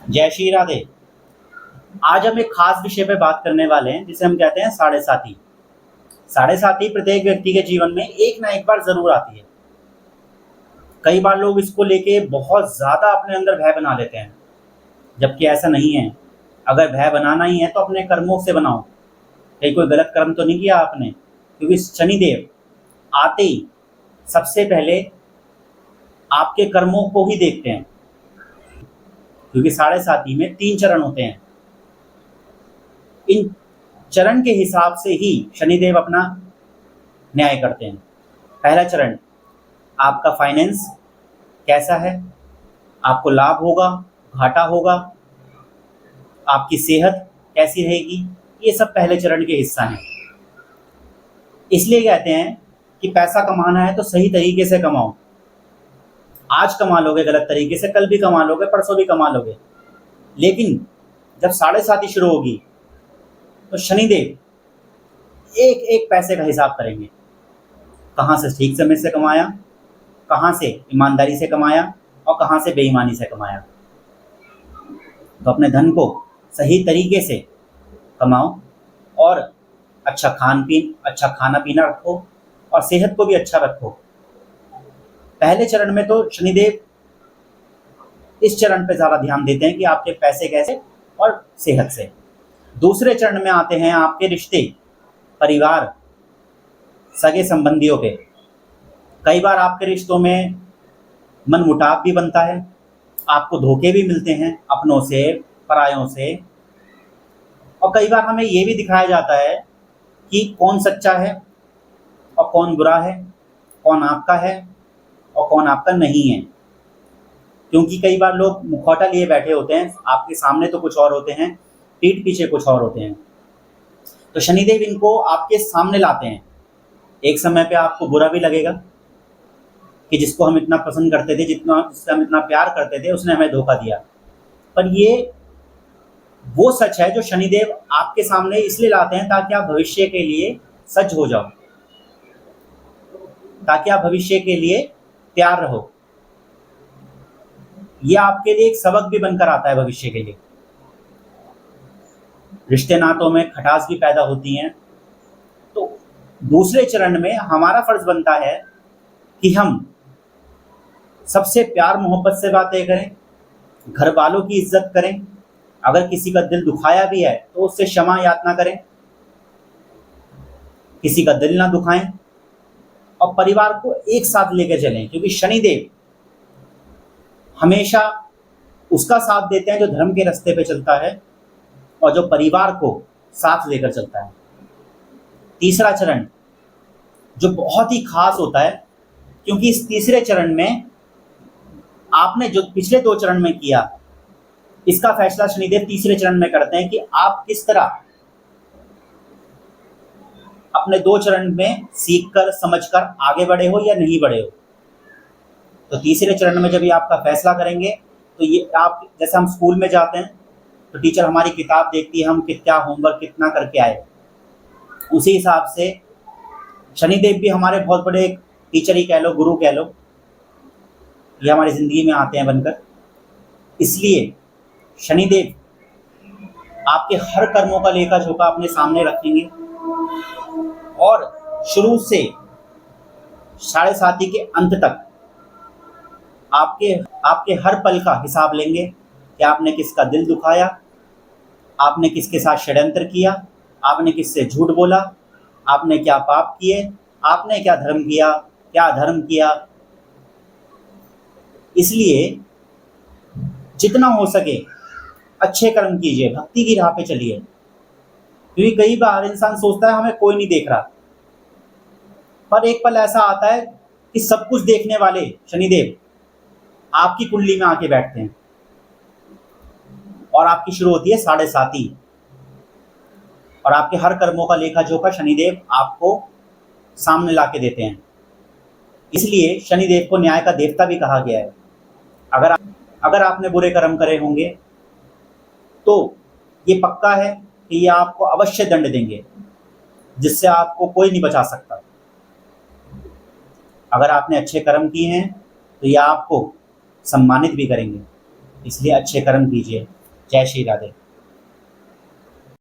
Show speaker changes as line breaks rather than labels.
जय श्री राधे। आज हम एक खास विषय पे बात करने वाले हैं जिसे हम कहते हैं साढ़े साथी। साढ़े साथी प्रत्येक व्यक्ति के जीवन में एक ना एक बार जरूर आती है। कई बार लोग इसको लेके बहुत ज्यादा अपने अंदर भय बना लेते हैं, जबकि ऐसा नहीं है। अगर भय बनाना ही है तो अपने कर्मों से बनाओ। कहीं कोई गलत कर्म तो नहीं किया आपने, क्योंकि शनिदेव आते ही सबसे पहले आपके कर्मों को ही देखते हैं। क्योंकि साढ़े साथी में 3 चरण होते हैं। इन चरण के हिसाब से ही शनिदेव अपना न्याय करते हैं। पहला चरण, आपका फाइनेंस कैसा है, आपको लाभ होगा, घाटा होगा, आपकी सेहत कैसी रहेगी, ये सब पहले चरण के हिस्सा हैं। इसलिए कहते हैं कि पैसा कमाना है तो सही तरीके से कमाओ। आज कमा लोगे गलत तरीके से, कल भी कमा लोगे, परसों भी कमा लोगे, लेकिन जब साढ़े साथी शुरू होगी तो शनिदेव एक एक पैसे का हिसाब करेंगे। कहाँ से ठीक समय से कमाया, कहाँ से ईमानदारी से कमाया और कहाँ से बेईमानी से कमाया। तो अपने धन को सही तरीके से कमाओ और अच्छा खाना पीना रखो और सेहत को भी अच्छा रखो। पहले चरण में तो शनिदेव इस चरण पे ज़्यादा ध्यान देते हैं कि आपके पैसे कैसे और सेहत से। दूसरे चरण में आते हैं आपके रिश्ते, परिवार, सगे संबंधियों पे। कई बार आपके रिश्तों में मनमुटाव भी बनता है, आपको धोखे भी मिलते हैं अपनों से, परायों से। और कई बार हमें ये भी दिखाया जाता है कि कौन सच्चा है और कौन बुरा है, कौन आपका है और कौन आपका नहीं है। क्योंकि कई बार लोग मुखौटा लिए बैठे होते हैं, आपके सामने तो कुछ और होते हैं, पीठ पीछे कुछ और होते हैं। तो शनिदेव इनको आपके सामने लाते हैं। एक समय पे आपको बुरा भी लगेगा कि जिसको हम इतना पसंद करते थे, जिससे हम इतना प्यार करते थे, उसने हमें धोखा दिया। पर ये वो सच है जो शनिदेव आपके सामने इसलिए लाते हैं ताकि आप भविष्य के लिए सज्ज हो जाओ, ताकि आप भविष्य के लिए तैयार रहो। ये आपके लिए एक सबक भी बनकर आता है भविष्य के लिए। रिश्ते नातों में खटास भी पैदा होती हैं। तो दूसरे चरण में हमारा फर्ज बनता है कि हम सबसे प्यार मोहब्बत से बातें करें, घर वालों की इज्जत करें। अगर किसी का दिल दुखाया भी है तो उससे क्षमा याचना करें, किसी का दिल ना दुखाएं और परिवार को एक साथ लेकर चलें। क्योंकि शनिदेव हमेशा उसका साथ देते हैं जो धर्म के रास्ते पे चलता है और जो परिवार को साथ लेकर चलता है। तीसरा चरण जो बहुत ही खास होता है, क्योंकि इस तीसरे चरण में आपने जो पिछले 2 चरण में किया, इसका फैसला शनिदेव तीसरे चरण में करते हैं कि आप किस तरह अपने 2 चरण में सीखकर समझकर आगे बढ़े हो या नहीं बढ़े हो। तो तीसरे चरण में जब ये आपका फैसला करेंगे तो ये आप, जैसे हम स्कूल में जाते हैं तो टीचर हमारी किताब देखती है, हम क्या होमवर्क कितना करके आए, उसी हिसाब से शनिदेव भी हमारे बहुत बड़े टीचर ही कह लो, गुरु कह लो, ये हमारी ज़िंदगी में आते हैं बनकर। इसलिए शनिदेव आपके हर कर्मों का लेखा जोखा अपने सामने रखेंगे और शुरू से साढ़े साथी के अंत तक आपके आपके हर पल का हिसाब लेंगे कि आपने किसका दिल दुखाया, आपने किसके साथ षड्यंत्र किया, आपने किससे झूठ बोला, आपने क्या पाप किए, आपने क्या धर्म किया, क्या अधर्म किया। इसलिए जितना हो सके अच्छे कर्म कीजिए, भक्ति की राह पे चलिए। क्योंकि कई बार इंसान सोचता है हमें कोई नहीं देख रहा, पर एक पल ऐसा आता है कि सब कुछ देखने वाले शनिदेव आपकी कुंडली में आके बैठते हैं और आपकी शुरू होती है साढ़े साथी। और आपके हर कर्मों का लेखा जोखा शनिदेव आपको सामने ला के देते हैं। इसलिए शनिदेव को न्याय का देवता भी कहा गया है। अगर आपने बुरे कर्म करे होंगे तो ये पक्का है कि ये आपको अवश्य दंड देंगे, जिससे आपको कोई नहीं बचा सकता। अगर आपने अच्छे कर्म किए हैं तो ये आपको सम्मानित भी करेंगे। इसलिए अच्छे कर्म कीजिए। जय श्री राधे।